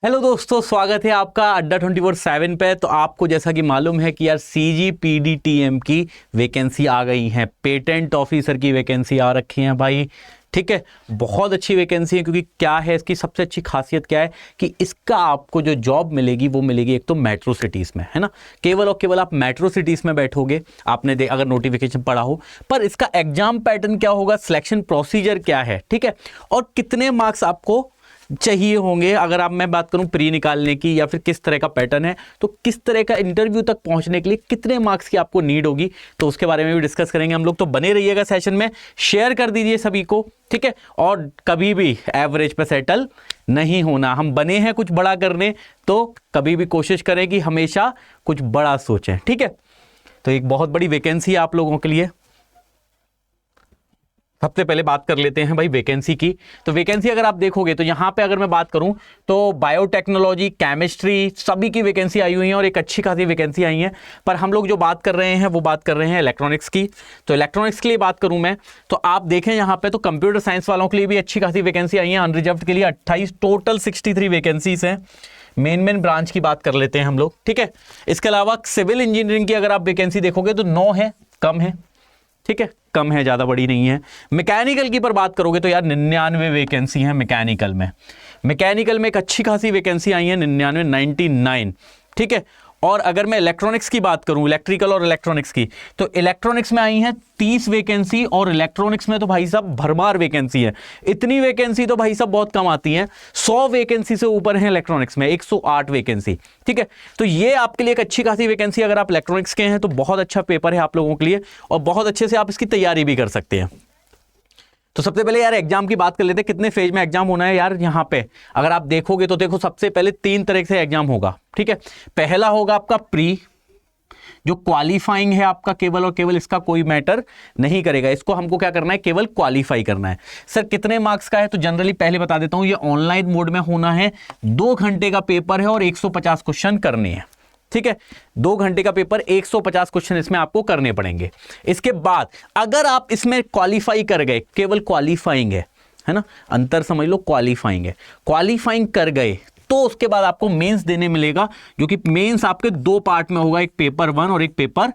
Hello दोस्तों, स्वागत है आपका अड्डा 24/7 पे। तो आपको जैसा कि मालूम है कि यार CGPDTM की वैकेंसी आ गई है, पेटेंट ऑफिसर की वैकेंसी आ रखी है भाई। ठीक है, बहुत अच्छी वैकेंसी है। क्योंकि क्या है इसकी सबसे अच्छी खासियत क्या है कि इसका आपको जो जॉब मिलेगी वो मिलेगी एक तो मेट्रो सिटीज़ में, है ना। केवल और केवल आप मेट्रो सिटीज़ में बैठोगे। आपने अगर नोटिफिकेशन पढ़ा हो, पर इसका एग्जाम पैटर्न क्या होगा, सिलेक्शन प्रोसीजर क्या है, ठीक है, और कितने मार्क्स आपको चाहिए होंगे। अगर आप मैं बात करूं प्री निकालने की या फिर किस तरह का पैटर्न है, तो किस तरह का इंटरव्यू तक पहुंचने के लिए कितने मार्क्स की आपको नीड होगी, तो उसके बारे में भी डिस्कस करेंगे हम लोग। तो बने रहिएगा सेशन में, शेयर कर दीजिए सभी को, ठीक है। और कभी भी एवरेज पे सेटल नहीं होना। हम बने हैं कुछ बड़ा करने, तो कभी भी कोशिश करें कि हमेशा कुछ बड़ा सोचें, ठीक है। तो एक बहुत बड़ी वैकेंसी है आप लोगों के लिए। सबसे पहले बात कर लेते हैं भाई वैकेंसी की। तो वैकेंसी अगर आप देखोगे तो यहाँ पे अगर मैं बात करूँ तो बायोटेक्नोलॉजी, केमिस्ट्री, सभी की वैकेंसी आई हुई है और एक अच्छी खासी वैकेंसी आई है। पर हम लोग जो बात कर रहे हैं वो बात कर रहे हैं इलेक्ट्रॉनिक्स की। तो इलेक्ट्रॉनिक्स के लिए बात करूँ मैं, तो आप देखें यहाँ पे तो कंप्यूटर साइंस वालों के लिए भी अच्छी खासी वैकेंसी आई है। अनरिजर्व्ड के लिए 28, टोटल 63 वैकेंसीज हैं। मेन ब्रांच की बात कर लेते हैं हम लोग, ठीक है। इसके अलावा सिविल इंजीनियरिंग की अगर आप वैकेंसी देखोगे तो 9 है, कम है, ठीक है, कम है, ज़्यादा बड़ी नहीं है। मैकेनिकल की पर बात करोगे तो यार 99 वैकेंसी है मैकेनिकल में। मैकेनिकल में एक अच्छी खासी वैकेंसी आई है, 99, ठीक है। और अगर मैं इलेक्ट्रॉनिक्स की बात करूं, इलेक्ट्रिकल और इलेक्ट्रॉनिक्स की, तो इलेक्ट्रॉनिक्स में आई हैं 30 वैकेंसी और इलेक्ट्रॉनिक्स में तो भाई साहब भरमार वैकेंसी है। इतनी वैकेंसी तो भाई साहब बहुत कम आती हैं। 100 वैकेंसी से ऊपर है इलेक्ट्रॉनिक्स में, 108 वैकेंसी, ठीक है। तो ये आपके लिए एक अच्छी खासी वैकेंसी, अगर आप इलेक्ट्रॉनिक्स के हैं तो बहुत अच्छा पेपर है आप लोगों के लिए और बहुत अच्छे से आप इसकी तैयारी भी कर सकते हैं। तो सबसे पहले यार एग्जाम की बात कर लेते हैं, कितने फेज में एग्जाम होना है यार। यहाँ पे अगर आप देखोगे तो देखो, सबसे पहले 3 तरह से एग्जाम होगा, ठीक है। पहला होगा आपका प्री, जो क्वालिफाइंग है आपका, केवल और केवल इसका कोई मैटर नहीं करेगा। इसको हमको क्या करना है, केवल क्वालिफाई करना है। सर कितने मार्क्स का है, तो जनरली पहले बता देता हूं, ये ऑनलाइन मोड में होना है। 2 घंटे का पेपर है और 150 क्वेश्चन करने हैं, ठीक है। 2 घंटे का पेपर, 150 क्वेश्चन इसमें आपको करने पड़ेंगे। इसके बाद अगर आप इसमें क्वालिफाई कर गए, केवल क्वालिफाइंग है ना, अंतर समझ लो, क्वालिफाइंग है, क्वालिफाइंग कर गए तो उसके बाद आपको मेंस देने मिलेगा, जो कि मेंस आपके 2 पार्ट में होगा, एक पेपर 1 और एक पेपर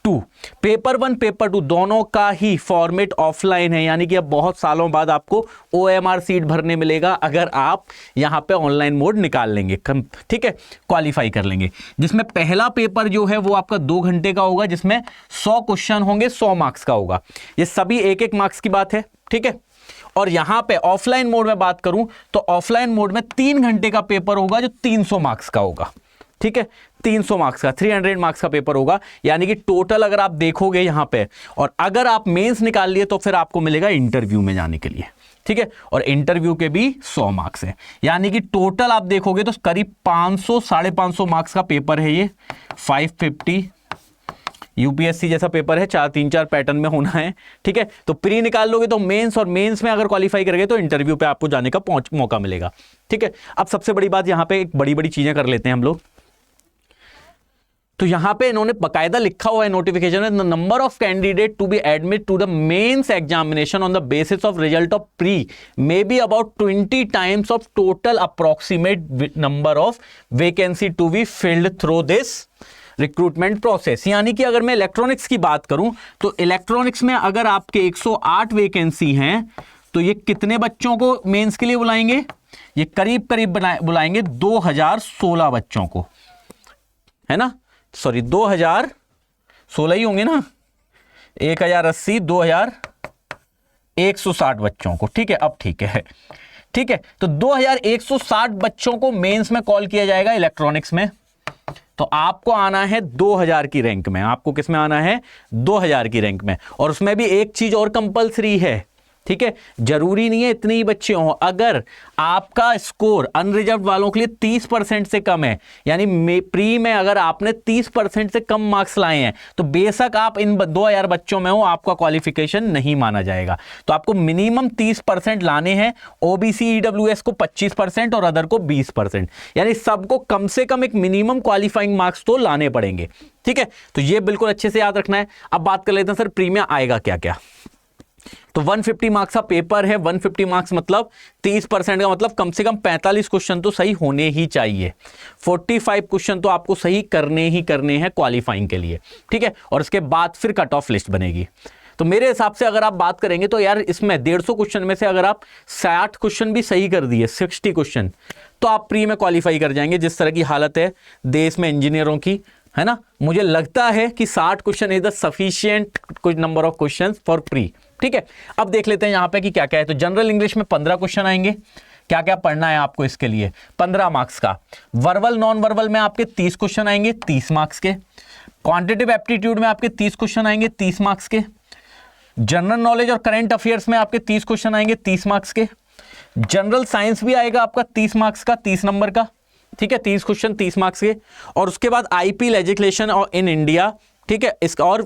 2। पेपर 1 पेपर 2 दोनों का ही फॉर्मेट ऑफलाइन है, यानी कि अब बहुत सालों बाद आपको OMR सीट भरने मिलेगा अगर आप यहां पे ऑनलाइन मोड निकाल लेंगे, ठीक है, क्वालिफाई कर लेंगे। जिसमें पहला पेपर जो है वो आपका 2 घंटे का होगा, जिसमें 100 क्वेश्चन होंगे, 100 मार्क्स का होगा। ये सभी 1-1 मार्क्स की बात है, ठीक है। और यहां पे ऑफलाइन मोड में बात करूं तो ऑफलाइन मोड में 3 घंटे का पेपर होगा, जो 300 मार्क्स का होगा, ठीक है। 300 मार्क्स का, 300 मार्क्स का पेपर होगा। यानी कि टोटल अगर आप देखोगे यहां पे, और अगर आप मेंस निकाल लिए तो फिर आपको मिलेगा इंटरव्यू में जाने के लिए, ठीक है। और इंटरव्यू के भी 100 मार्क्स है, यानी कि टोटल आप देखोगे तो करीब 500, 550 मार्क्स का पेपर है ये। 550 यूपीएससी जैसा पेपर है, 3-4 पैटर्न में होना है, ठीक है। तो प्री निकाल लोगे तो मेंस, और मेंस में अगर क्वालिफाई करोगे तो इंटरव्यू पे आपको जाने का मौका मिलेगा, ठीक है। अब सबसे बड़ी बात, यहां पे एक बड़ी बड़ी चीजें कर लेते हैं हम लोग। तो यहां पे इन्होंने बकायदा लिखा हुआ है नोटिफिकेशन में, the number of candidate to be admit to the mains examination on the basis of result of pre may be about 20 times of total approximate number of vacancy to be filled through this recruitment process. यानी कि अगर मैं electronics की बात करूं तो electronics में अगर आपके 108 वैकेंसी हैं, तो ये कितने बच्चों को मेंस के लिए बुलाएंगे, ये करीब करीब बुलाएंगे 2016 बच्चों को, है ना। सॉरी, 2016 ही होंगे ना, 1080, 2160 बच्चों को, ठीक है। अब ठीक है, ठीक है। तो 2160 बच्चों को मेंस में कॉल किया जाएगा इलेक्ट्रॉनिक्स में। तो आपको आना है 2000 की रैंक में। आपको किस में आना है, 2000 की रैंक में। और उसमें भी एक चीज और कंपलसरी है, ठीक है, जरूरी नहीं है इतने ही बच्चे हों। अगर आपका स्कोर अनरिजर्व वालों के लिए 30% से कम है, यानी प्री में अगर आपने 30% से कम मार्क्स लाए हैं, तो बेशक आप इन 2000 बच्चों में हो, आपका क्वालिफिकेशन नहीं माना जाएगा। तो आपको मिनिमम 30% लाने हैं। ओबीसी ईडब्ल्यूएस को 25% और अदर को 20%, यानी सबको कम से कम एक मिनिमम क्वालिफाइंग मार्क्स तो लाने पड़ेंगे, ठीक है। तो ये बिल्कुल अच्छे से याद रखना है। अब बात कर लेते हैं सर प्री में आएगा क्या क्या। तो 150 मार्क्स का पेपर है, 150 मार्क्स मतलब 30% का मतलब कम से कम 45 क्वेश्चन तो सही होने ही चाहिए। 45 क्वेश्चन तो आपको सही करने ही करने हैं क्वालिफाइंग के लिए, ठीक है। और उसके बाद फिर कट ऑफ लिस्ट बनेगी। तो मेरे हिसाब से अगर आप बात करेंगे तो यार इसमें 150 क्वेश्चन में से अगर आप 60 क्वेश्चन भी सही कर दिए, 60 क्वेश्चन, तो आप प्री में क्वालिफाई कर जाएंगे। जिस तरह की हालत है देश में इंजीनियरों की, है ना, मुझे लगता है कि 60 क्वेश्चन इज द सफिशिएंट कुछ number of questions for pre, ठीक है। अब देख लेते हैं यहां पे कि क्या क्या है। तो जनरल इंग्लिश में 15 क्वेश्चन आएंगे। क्या क्या पढ़ना है आपको इसके लिए, 15 मार्क्स का। वर्बल नॉन वर्बल में आपके 30 क्वेश्चन आएंगे, 30 मार्क्स के। क्वांटिटेटिव एप्टीट्यूड में आपके 30 क्वेश्चन आएंगे, 30 मार्क्स के। जनरल नॉलेज और करंट अफेयर्स में आपके 30 क्वेश्चन आएंगे, 30 मार्क्स के। जनरल साइंस भी आएगा आपका 30 मार्क्स का, 30 नंबर का, ठीक है, 30 क्वेश्चन 30 मार्क्स के। और उसके बाद आईपी लेजिस्लेशन और इन इंडिया, ठीक है, इसका और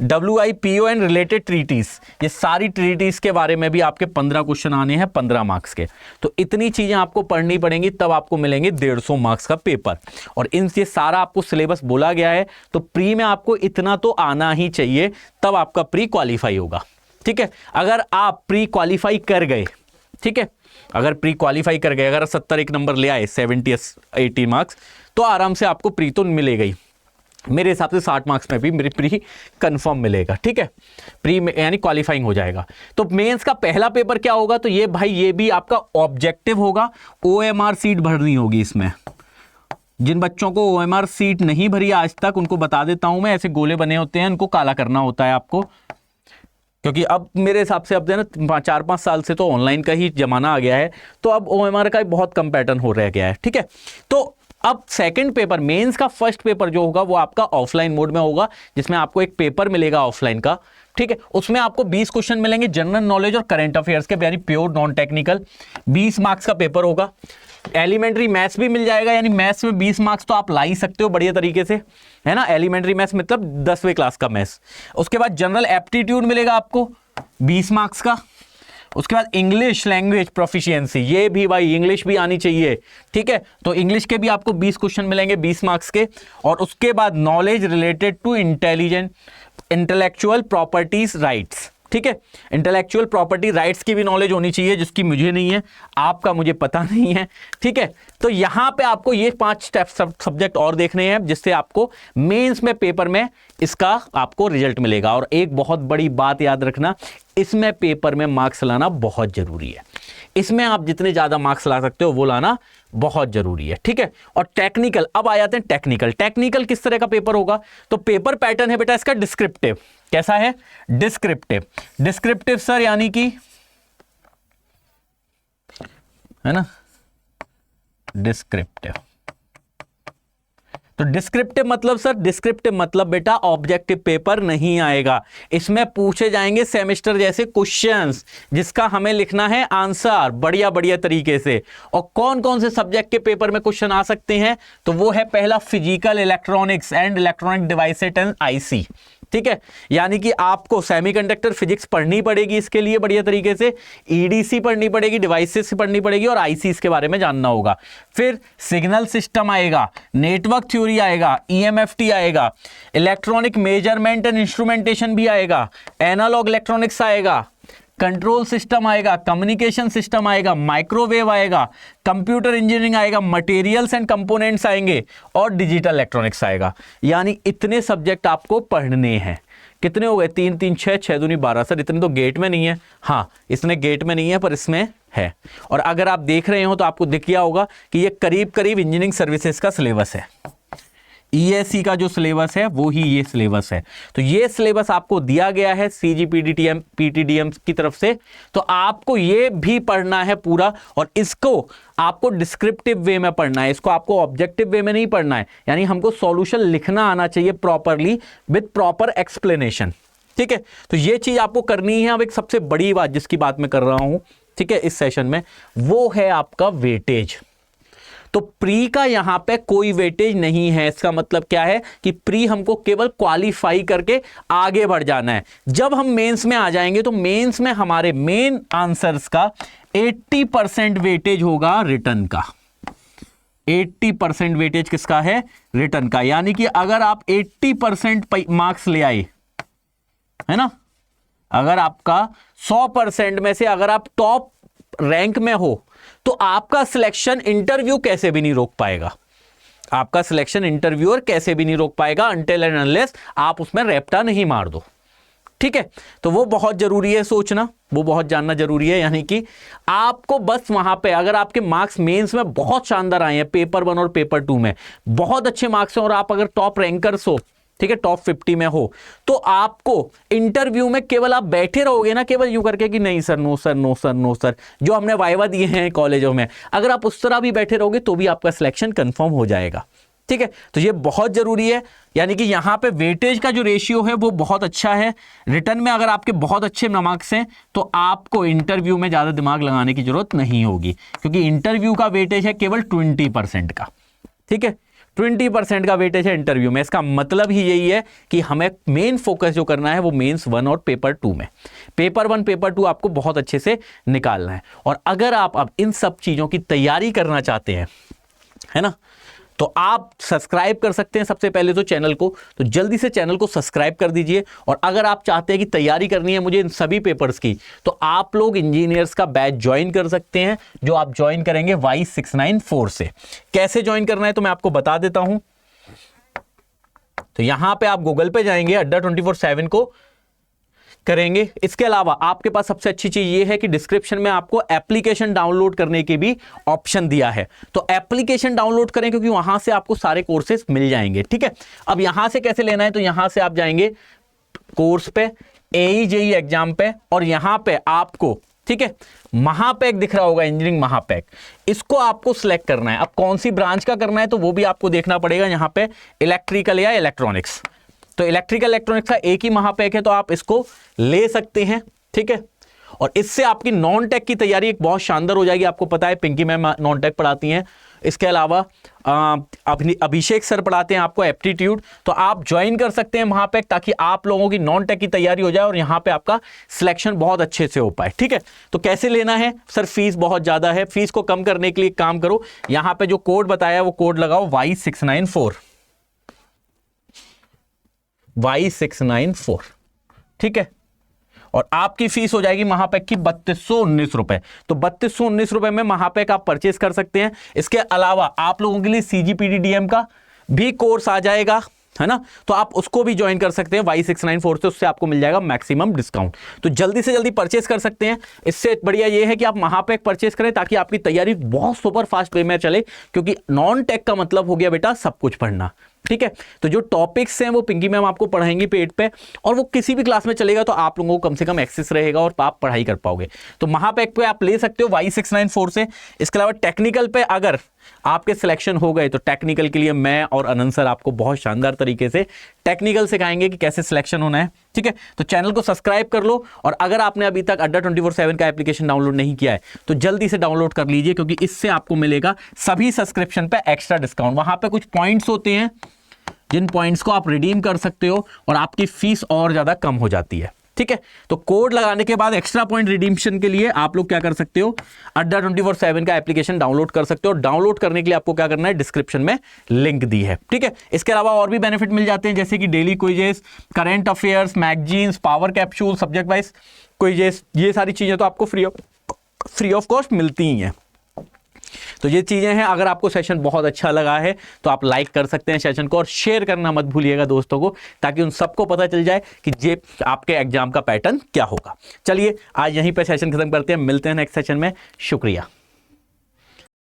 WIPO एंड रिलेटेड ट्रीटीज, ये सारी ट्रीटीज के बारे में भी आपके 15 क्वेश्चन आने हैं 15 मार्क्स के। तो इतनी चीजें आपको पढ़नी पड़ेंगी, तब आपको मिलेंगे 150 मार्क्स का पेपर। और इन ये सारा आपको सिलेबस बोला गया है, तो प्री में आपको इतना तो आना ही चाहिए, तब आपका प्री क्वालिफाई होगा, ठीक है। अगर आप प्री क्वालिफाई कर गए, ठीक है, अगर प्री क्वालिफाई कर गए, अगर 70 एक नंबर ले आए, 70-80 मार्क्स, तो आराम से आपको प्री तो मिलेगा ही। मेरे हिसाब से 60 मार्क्स में भी मेरी प्री कंफर्म मिलेगा, ठीक है, प्री में यानी क्वालिफाइंग हो जाएगा। तो मेंस का पहला पेपर क्या होगा, तो ये भाई ये भी आपका ऑब्जेक्टिव होगा। OMR सीट भरनी होगी इसमें। जिन बच्चों को OMR सीट नहीं भरी आज तक, उनको बता देता हूं मैं, ऐसे गोले बने होते हैं, उनको काला करना होता है आपको, क्योंकि अब मेरे हिसाब से अब ना 4-5 साल से तो ऑनलाइन का ही जमाना आ गया है, तो अब OMR का बहुत कम पैटर्न हो रह गया है, ठीक है। तो अब सेकंड पेपर, मेंस का फर्स्ट पेपर जो होगा वो आपका ऑफलाइन मोड में होगा, जिसमें आपको एक पेपर मिलेगा ऑफलाइन का, ठीक है। उसमें आपको 20 क्वेश्चन मिलेंगे जनरल नॉलेज और करंट अफेयर्स के, यानी प्योर नॉन टेक्निकल। 20 मार्क्स का पेपर होगा। एलिमेंट्री मैथ्स भी मिल जाएगा, यानी मैथ्स में 20 मार्क्स तो आप ला ही सकते हो बढ़िया तरीके से, है ना। एलिमेंट्री मैथ्स मतलब 10वीं क्लास का मैथ्स। उसके बाद जनरल एप्टीट्यूड मिलेगा आपको 20 मार्क्स का। उसके बाद इंग्लिश लैंग्वेज प्रोफिशिएंसी, ये भी भाई इंग्लिश भी आनी चाहिए, ठीक है। तो इंग्लिश के भी आपको 20 क्वेश्चन मिलेंगे 20 मार्क्स के। और उसके बाद knowledge related to intellectual properties rights, ठीक है। इंटेलेक्चुअल प्रॉपर्टी राइट्स की भी नॉलेज होनी चाहिए, जिसकी मुझे नहीं है, आपका मुझे पता नहीं है, ठीक है। तो यहां पे आपको ये 5 सब्जेक्ट और देखने हैं, जिससे आपको मेंस में पेपर में इसका आपको रिजल्ट मिलेगा। और एक बहुत बड़ी बात याद रखना, इसमें पेपर में मार्क्स लाना बहुत जरूरी है। इसमें आप जितने ज्यादा मार्क्स ला सकते हो वो लाना बहुत जरूरी है, ठीक है। और टेक्निकल, अब आ जाते हैं टेक्निकल। टेक्निकल किस तरह का पेपर होगा, तो पेपर पैटर्न है बेटा इसका डिस्क्रिप्टिव। कैसा है, डिस्क्रिप्टिव। डिस्क्रिप्टिव सर यानी कि, है ना, डिस्क्रिप्टिव। तो डिस्क्रिप्टिव मतलब सर, डिस्क्रिप्टिव मतलब बेटा ऑब्जेक्टिव पेपर नहीं आएगा। इसमें पूछे जाएंगे सेमेस्टर जैसे क्वेश्चंस, जिसका हमें लिखना है आंसर बढ़िया बढ़िया तरीके से। और कौन कौन से सब्जेक्ट के पेपर में क्वेश्चन आ सकते हैं, तो वो है पहला physical electronics and electronic devices and IC, ठीक है। यानी कि आपको सेमीकंडक्टर फिजिक्स पढ़नी पड़ेगी इसके लिए बढ़िया तरीके से, EDC पढ़नी पड़ेगी, डिवाइसेस पढ़नी पड़ेगी, और ICs के बारे में जानना होगा। फिर सिग्नल सिस्टम आएगा, नेटवर्क थ्योरी आएगा, EMFT आएगा, इलेक्ट्रॉनिक मेजरमेंट एंड इंस्ट्रूमेंटेशन भी आएगा, एनालॉग इलेक्ट्रॉनिक्स आएगा, कंट्रोल सिस्टम आएगा, कम्युनिकेशन सिस्टम आएगा, माइक्रोवेव आएगा, कंप्यूटर इंजीनियरिंग आएगा, मटेरियल्स एंड कंपोनेंट्स आएंगे, और डिजिटल इलेक्ट्रॉनिक्स आएगा। यानी इतने सब्जेक्ट आपको पढ़ने हैं। कितने हो गए, 3 3 6 6 दूनी 12 सर। इतने तो गेट में नहीं है, हाँ इसमें गेट में नहीं है पर इसमें है। और अगर आप देख रहे हो तो आपको दिख गया होगा कि ये करीब करीब इंजीनियरिंग सर्विसेज का सिलेबस है। ESE का जो सिलेबस है वो ही ये सिलेबस है। तो ये सिलेबस आपको दिया गया है CGPTM PTDM की तरफ से, तो आपको ये भी पढ़ना है पूरा। और इसको आपको डिस्क्रिप्टिव वे में पढ़ना है, इसको आपको ऑब्जेक्टिव वे में नहीं पढ़ना है। यानी हमको सॉल्यूशन लिखना आना चाहिए प्रॉपरली विद प्रॉपर एक्सप्लेनेशन, ठीक है। तो ये चीज आपको करनी है। अब एक सबसे बड़ी बात जिसकी बात मैं कर रहा हूं, ठीक है, इस सेशन में, वो है आपका वेटेज। तो प्री का यहां पे कोई वेटेज नहीं है। इसका मतलब क्या है कि प्री हमको केवल क्वालिफाई करके आगे बढ़ जाना है। जब हम मेंस में आ जाएंगे तो मेंस में हमारे मेन आंसर्स का 80% वेटेज होगा रिटर्न का। 80% वेटेज किसका है, रिटर्न का। यानी कि अगर आप 80% मार्क्स ले आए, है ना, अगर आपका 100% में से अगर आप टॉप रैंक में हो तो आपका सिलेक्शन इंटरव्यू कैसे भी नहीं रोक पाएगा, आपका सिलेक्शन इंटरव्यूअर कैसे भी नहीं रोक पाएगा अनटिल एंड अनलेस आप उसमें रेप्टा नहीं मार दो। ठीक है, तो वो बहुत जरूरी है सोचना, वो बहुत जानना जरूरी है। यानी कि आपको बस वहां पे अगर आपके मार्क्स मेंस में बहुत शानदार आए हैं, पेपर 1 और पेपर 2 में बहुत अच्छे मार्क्स हैं और आप अगर टॉप रैंकर्स हो, ठीक है, टॉप 50 में हो, तो आपको इंटरव्यू में केवल आप बैठे रहोगे ना, केवल यूं करके कि नहीं sir, no sir, no sir, no sir, जो हमने वाइवा दिए हैं कॉलेजों में, अगर आप उस तरह भी बैठे रहोगे तो भी आपका सिलेक्शन कंफर्म हो जाएगा। ठीक है, तो ये बहुत जरूरी है। यानी कि यहां पे वेटेज का जो रेशियो है वो बहुत अच्छा है। रिटर्न में अगर आपके बहुत अच्छे मार्क्स हैं तो आपको इंटरव्यू में ज्यादा दिमाग लगाने की जरूरत नहीं होगी, क्योंकि इंटरव्यू का वेटेज है केवल 20% का। ठीक है, 20% का वेटेज है इंटरव्यू में। इसका मतलब ही यही है कि हमें मेन फोकस जो करना है वो मेंस 1 और पेपर 2 में, पेपर 1 पेपर 2 आपको बहुत अच्छे से निकालना है। और अगर आप अब इन सब चीजों की तैयारी करना चाहते हैं, है ना, तो आप सब्सक्राइब कर सकते हैं सबसे पहले तो चैनल को, तो जल्दी से चैनल को सब्सक्राइब कर दीजिए। और अगर आप चाहते हैं कि तैयारी करनी है मुझे इन सभी पेपर्स की, तो आप लोग इंजीनियर्स का बैच ज्वाइन कर सकते हैं, जो आप ज्वाइन करेंगे Y694 से। कैसे ज्वाइन करना है तो मैं आपको बता देता हूं। तो यहां पे आप गूगल पे जाएंगे, अड्डा 24/7 को करेंगे। इसके अलावा आपके पास सबसे अच्छी चीज ये है कि डिस्क्रिप्शन में आपको एप्लीकेशन डाउनलोड करने की भी ऑप्शन दिया है, तो एप्लीकेशन डाउनलोड करें क्योंकि वहां से आपको सारे कोर्सेज मिल जाएंगे। ठीक है, अब यहां से कैसे लेना है, तो यहां से आप जाएंगे कोर्स पे, AE JEE एग्जाम पे, और यहां पे आपको, ठीक है, महापैक दिख रहा होगा, इंजीनियरिंग महापैक, इसको आपको सिलेक्ट करना है। अब कौन सी ब्रांच का करना है तो वो भी आपको देखना पड़ेगा। यहां पे इलेक्ट्रिकल या इलेक्ट्रॉनिक्स, तो इलेक्ट्रिकल इलेक्ट्रॉनिक्स का एक ही महापैक है, तो आप इसको ले सकते हैं। ठीक है, और इससे आपकी नॉन टेक की तैयारी एक बहुत शानदार हो जाएगी। आपको पता है पिंकी मैम नॉन टेक पढ़ाती हैं, इसके अलावा अभिषेक सर पढ़ाते हैं आपको एप्टीट्यूड, तो आप ज्वाइन कर सकते हैं महापैक, ताकि आप लोगों की नॉन टेक की तैयारी हो जाए और यहां पे आपका सिलेक्शन बहुत अच्छे से हो पाए। ठीक है, तो कैसे लेना है सर, फीस बहुत ज्यादा है, फीस को कम करने के लिए काम करो, यहां पे जो कोड बताया वो कोड लगाओ Y694, Y694। ठीक है, और आपकी फीस हो जाएगी महापैक की 3219 रुपए। तो 3219 रुपए में महापैक आप परचेस कर सकते हैं। इसके अलावा आप लोगों के लिए CGPDDM का भी कोर्स आ जाएगा, है ना, तो आप उसको भी ज्वाइन कर सकते हैं Y694 से, उससे आपको मिल जाएगा मैक्सिमम डिस्काउंट। तो जल्दी से जल्दी परचेस कर सकते हैं। इससे बढ़िया ये है कि आप महापैक परचेस करें ताकि आपकी तैयारी बहुत सुपर फास्ट वे में चले, क्योंकि नॉन टेक का मतलब हो गया बेटा सब कुछ पढ़ना। ठीक है, तो जो टॉपिक्स हैं वो पिंकी मैम आपको पढ़ाएंगी पेड पे, और वो किसी भी क्लास में चलेगा, तो आप लोगों को कम से कम एक्सेस रहेगा और आप पढ़ाई कर पाओगे। तो महापैक पे आप ले सकते हो Y694 से। इसके अलावा टेक्निकल पे अगर आपके सिलेक्शन हो गए तो टेक्निकल के लिए मैं और अनंत सर आपको बहुत शानदार तरीके से टेक्निकल सिखाएंगे कि कैसे सिलेक्शन होना है। ठीक है, तो चैनल को सब्सक्राइब कर लो, और अगर आपने अभी तक अड्डा 24/7 का एप्लीकेशन डाउनलोड नहीं किया है तो जल्दी से डाउनलोड कर लीजिए, क्योंकि इससे आपको मिलेगा सभी सब्सक्रिप्शन पे एक्स्ट्रा डिस्काउंट। वहां पे कुछ पॉइंट्स होते हैं जिन पॉइंट्स को आप रिडीम कर सकते हो और आपकी फीस और ज्यादा कम हो जाती है। ठीक है, तो कोड लगाने के बाद एक्स्ट्रा पॉइंट रिडीम्शन के लिए आप लोग क्या कर सकते हो, अड्डा 24/7 का एप्लीकेशन डाउनलोड कर सकते हो। डाउनलोड करने के लिए आपको क्या करना है, डिस्क्रिप्शन में लिंक दी है। ठीक है, इसके अलावा और भी बेनिफिट मिल जाते हैं, जैसे कि daily quizzes, current affairs, magazines, power capsule, subject wise quizzes, ये सारी चीजें तो आपको फ्री ऑफ कॉस्ट मिलती ही हैं। तो ये चीजें हैं। अगर आपको सेशन बहुत अच्छा लगा है तो आप लाइक कर सकते हैं सेशन को, और शेयर करना मत भूलिएगा दोस्तों को, ताकि उन सबको पता चल जाए कि ये आपके एग्जाम का पैटर्न क्या होगा। चलिए आज यहीं पे सेशन खत्म करते हैं, मिलते हैं नेक्स्ट सेशन में। शुक्रिया।